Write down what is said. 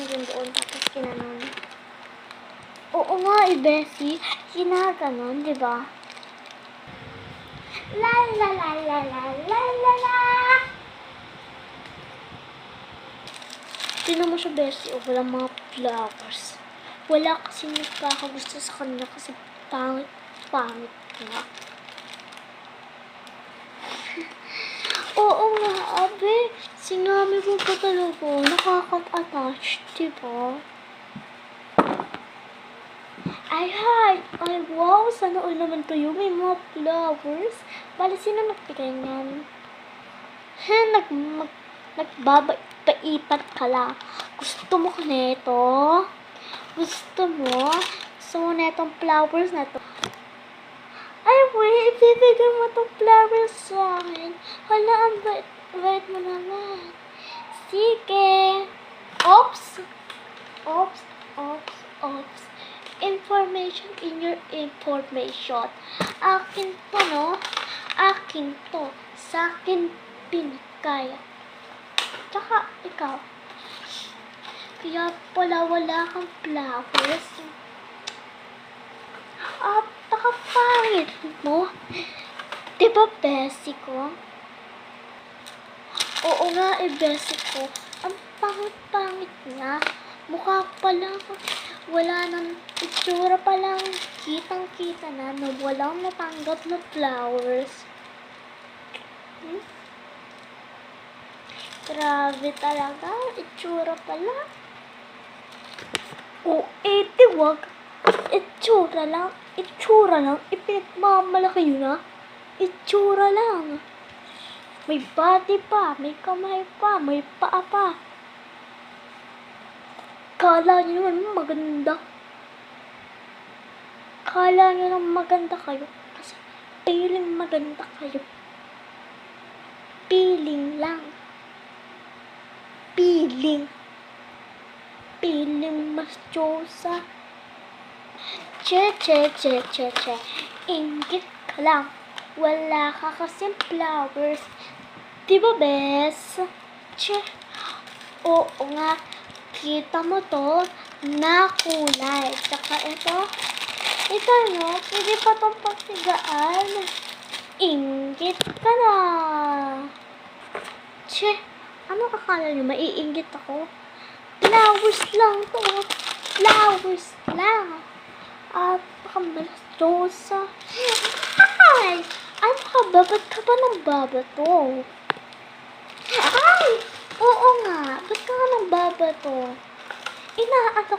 yun doon, tapos kinanon. Oo nga Bessie. Kinaganon, di ba? La la la la la la la la. Tignan mo siya, Bessie. O, walang mga flowers. Wala kasi nagkakagusto sa kanya kasi pangit nga. Oo nga, abe. Sinami mo pa talaga. Nakaka-attach, diba? Ay, wow. Sana all naman kayo. May mga flowers. Bale, sino nagbigay niyan? Nagbabaipat ka lang. Gusto mo ka nito? Gusto mo? Gusto mo na itong flowers na to? Ay, wait. Ibibigay mo itong flowers sa akin. Hala, ang bait mo naman. Sige. Oops. Information in your information. Akin to, no? Akin to. Sa akin pinagkaya. Tsaka, ikaw. Kaya pala wala kang flowers. Pakapangit mo. Diba, Bessie ko? Oo nga, Bessie ko. Ang pangit-pangit nga. Mukha pa lang. Wala nang itsura pa lang. Kitang-kita na walang natanggap na flowers. Grabe talaga. Itsura pa lang. Wag. Itsura lang. Ipinagmamalaki yun, ha? Itsura lang. May body pa. May kamay pa. May paa pa. Kala nyo naman maganda. Kala nyo naman maganda kayo. Kasi feeling maganda kayo. Feeling lang. Feeling mas Diyosa. Che. Inggit ka lang. Wala ka kasing flowers. Diba, Bes? Che. Oo nga. Kita mo to na kulay. Tsaka ito, no? Pwede pa itong pagtigaan. Inggit ka na. Che, ano kakala nyo? Maiinggit ako? Flowers lang to. Flowers lang. Pakamalas Diyosa. Ay! Ano ka ba? Ba't ka ba ng babato? Ay! Oo nga. Ba't ka nga ng babato? Inaano ka